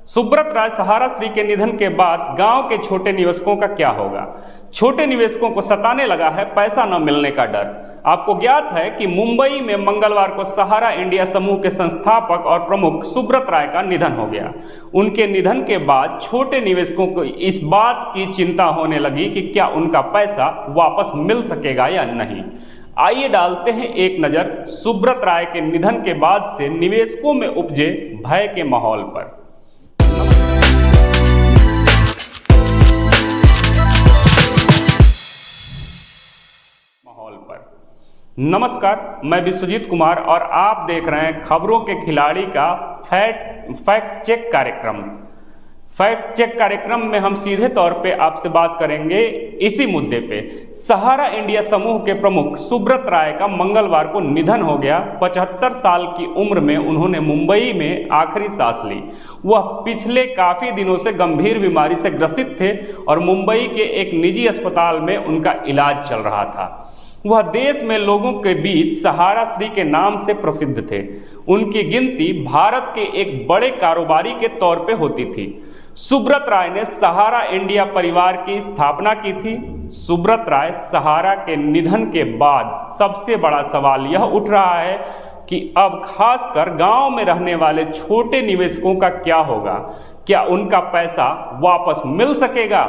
सुब्रत राय सहारा श्री के निधन के बाद गांव के छोटे निवेशकों का क्या होगा। छोटे निवेशकों को सताने लगा है पैसा न मिलने का डर। आपको ज्ञात है कि मुंबई में मंगलवार को सहारा इंडिया समूह के संस्थापक और प्रमुख सुब्रत राय का निधन हो गया। उनके निधन के बाद छोटे निवेशकों को इस बात की चिंता होने लगी कि क्या उनका पैसा वापस मिल सकेगा या नहीं। आइए डालते हैं एक नज़र सुब्रत राय के निधन के बाद से निवेशकों में उपजे भय के माहौल पर। नमस्कार, मैं विश्वजीत कुमार और आप देख रहे हैं खबरों के खिलाड़ी का फैक्ट चेक कार्यक्रम। फैक्ट चेक कार्यक्रम में हम सीधे तौर पे आपसे बात करेंगे इसी मुद्दे पे। सहारा इंडिया समूह के प्रमुख सुब्रत राय का मंगलवार को निधन हो गया। 75 साल की उम्र में उन्होंने मुंबई में आखिरी सांस ली। वह पिछले काफ़ी दिनों से गंभीर बीमारी से ग्रसित थे और मुंबई के एक निजी अस्पताल में उनका इलाज चल रहा था। वह देश में लोगों के बीच सहारा श्री के नाम से प्रसिद्ध थे। उनकी गिनती भारत के एक बड़े कारोबारी के तौर पे होती थी। सुब्रत राय ने सहारा इंडिया परिवार की स्थापना की थी। सुब्रत राय सहारा के निधन के बाद सबसे बड़ा सवाल यह उठ रहा है कि अब खासकर गांव में रहने वाले छोटे निवेशकों का क्या होगा। क्या उनका पैसा वापस मिल सकेगा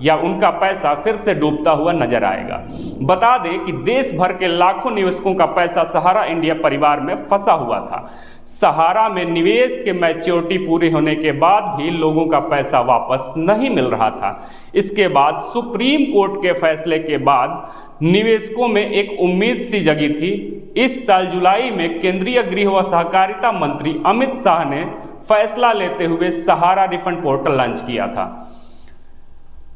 या उनका पैसा फिर से डूबता हुआ नजर आएगा। बता दें कि देश भर के लाखों निवेशकों का पैसा सहारा इंडिया परिवार में फंसा हुआ था। सहारा में निवेश के मैच्योरिटी पूरी होने के बाद भी लोगों का पैसा वापस नहीं मिल रहा था। इसके बाद सुप्रीम कोर्ट के फैसले के बाद निवेशकों में एक उम्मीद सी जगी थी। इस साल जुलाई में केंद्रीय गृह व सहकारिता मंत्री अमित शाह ने फैसला लेते हुए सहारा रिफंड पोर्टल लॉन्च किया था।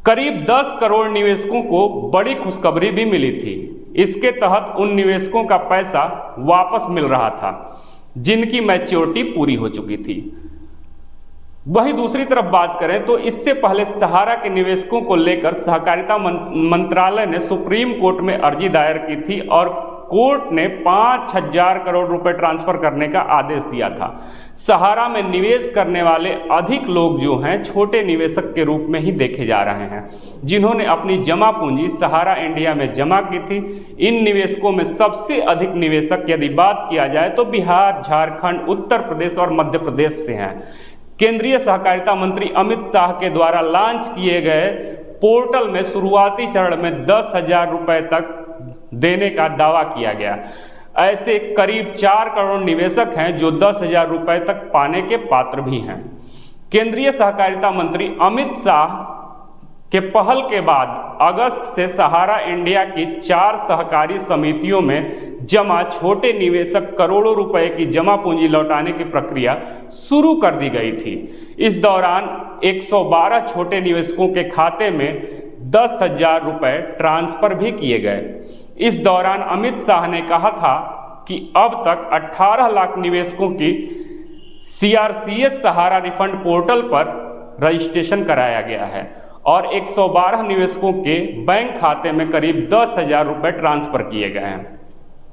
करीब 10 करोड़ निवेशकों को बड़ी खुशखबरी भी मिली थी। इसके तहत उन निवेशकों का पैसा वापस मिल रहा था जिनकी मैच्योरिटी पूरी हो चुकी थी। वहीं दूसरी तरफ बात करें तो इससे पहले सहारा के निवेशकों को लेकर सहकारिता मंत्रालय ने सुप्रीम कोर्ट में अर्जी दायर की थी और कोर्ट ने 5,000 करोड़ रुपए ट्रांसफर करने का आदेश दिया था। सहारा में निवेश करने वाले अधिक लोग जो हैं छोटे निवेशक के रूप में ही देखे जा रहे हैं, जिन्होंने अपनी जमा पूंजी सहारा इंडिया में जमा की थी। इन निवेशकों में सबसे अधिक निवेशक यदि बात किया जाए तो बिहार, झारखंड, उत्तर प्रदेश और मध्य प्रदेश से हैं। केंद्रीय सहकारिता मंत्री अमित शाह के द्वारा लॉन्च किए गए पोर्टल में शुरुआती चरण में 10,000 रुपए तक देने का दावा किया गया। ऐसे करीब 4 करोड़ निवेशक हैं जो 10,000 रुपए तक पाने के पात्र भी हैं। केंद्रीय सहकारिता मंत्री अमित शाह के पहल के बाद अगस्त से सहारा इंडिया की 4 सहकारी समितियों में जमा छोटे निवेशक करोड़ों रुपए की जमा पूंजी लौटाने की प्रक्रिया शुरू कर दी गई थी। इस दौरान 112 छोटे निवेशकों के खाते में 10,000 रुपए ट्रांसफर भी किए गए। इस दौरान अमित शाह ने कहा था कि अब तक 18 लाख निवेशकों की CRCS सहारा रिफंड पोर्टल पर रजिस्ट्रेशन कराया गया है और 112 निवेशकों के बैंक खाते में करीब 10,000 रुपए ट्रांसफर किए गए हैं।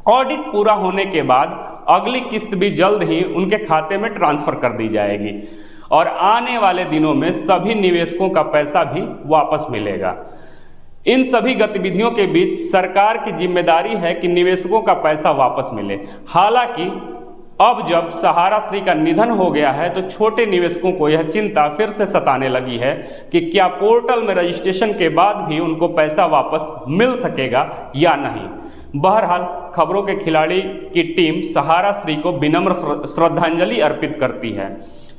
ऑडिट पूरा होने के बाद अगली किस्त भी जल्द ही उनके खाते में ट्रांसफर कर दी जाएगी और आने वाले दिनों में सभी निवेशकों का पैसा भी वापस मिलेगा। इन सभी गतिविधियों के बीच सरकार की जिम्मेदारी है कि निवेशकों का पैसा वापस मिले। हालांकि अब जब सहारा श्री का निधन हो गया है तो छोटे निवेशकों को यह चिंता फिर से सताने लगी है कि क्या पोर्टल में रजिस्ट्रेशन के बाद भी उनको पैसा वापस मिल सकेगा या नहीं। बहरहाल खबरों के खिलाड़ी की टीम सहारा श्री को विनम्र श्रद्धांजलि अर्पित करती है।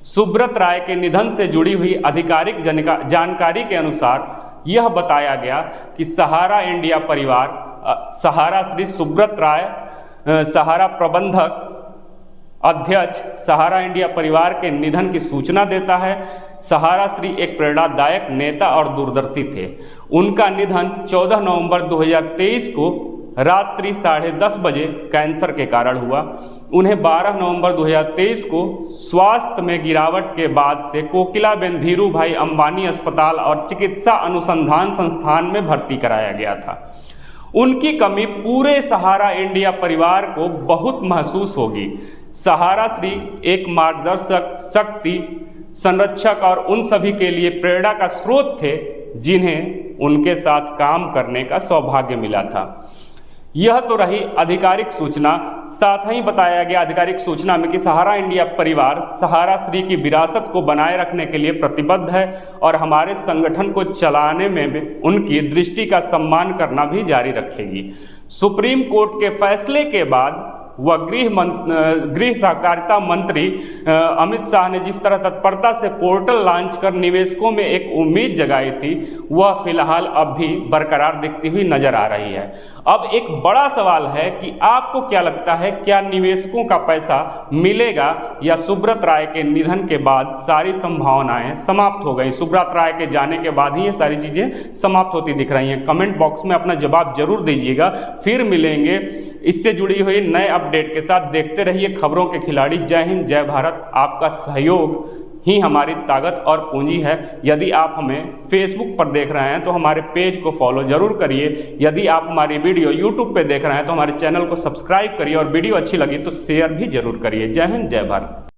सुब्रत राय के निधन से जुड़ी हुई आधिकारिक जानकारी के अनुसार यह बताया गया कि सहारा इंडिया परिवार सहारा श्री सुब्रत राय सहारा प्रबंधक अध्यक्ष सहारा इंडिया परिवार के निधन की सूचना देता है। सहारा श्री एक प्रेरणादायक नेता और दूरदर्शी थे। उनका निधन 14 नवंबर 2023 को रात्रि 10:30 बजे कैंसर के कारण हुआ। उन्हें 12 नवंबर 2023 को स्वास्थ्य में गिरावट के बाद से कोकिलाबेन धीरूभाई अंबानी अस्पताल और चिकित्सा अनुसंधान संस्थान में भर्ती कराया गया था। उनकी कमी पूरे सहारा इंडिया परिवार को बहुत महसूस होगी। सहारा श्री एक मार्गदर्शक शक्ति संरक्षक और उन सभी के लिए प्रेरणा का स्रोत थे जिन्हें उनके साथ काम करने का सौभाग्य मिला था। यह तो रही आधिकारिक सूचना। साथ ही बताया गया आधिकारिक सूचना में कि सहारा इंडिया परिवार सहारा श्री की विरासत को बनाए रखने के लिए प्रतिबद्ध है और हमारे संगठन को चलाने में भी उनकी दृष्टि का सम्मान करना भी जारी रखेगी। सुप्रीम कोर्ट के फैसले के बाद वह गृह सहकारिता मंत्री अमित शाह ने जिस तरह तत्परता से पोर्टल लॉन्च कर निवेशकों में एक उम्मीद जगाई थी, वह फिलहाल अब भी बरकरार दिखती हुई नजर आ रही है। अब एक बड़ा सवाल है कि आपको क्या लगता है, क्या निवेशकों का पैसा मिलेगा या सुब्रत राय के निधन के बाद सारी संभावनाएं समाप्त हो गई? सुब्रत राय के जाने के बाद ही ये सारी चीज़ें समाप्त होती दिख रही हैं। कमेंट बॉक्स में अपना जवाब जरूर दीजिएगा। फिर मिलेंगे इससे जुड़ी हुई नए अपडेट के साथ। देखते रहिए खबरों के खिलाड़ी। जय हिंद, जय भारत। आपका सहयोग ही हमारी ताकत और पूंजी है। यदि आप हमें फेसबुक पर देख रहे हैं तो हमारे पेज को फॉलो जरूर करिए। यदि आप हमारी वीडियो यूट्यूब पे देख रहे हैं तो हमारे चैनल को सब्सक्राइब करिए और वीडियो अच्छी लगी तो शेयर भी जरूर करिए। जय हिंद, जय भारत।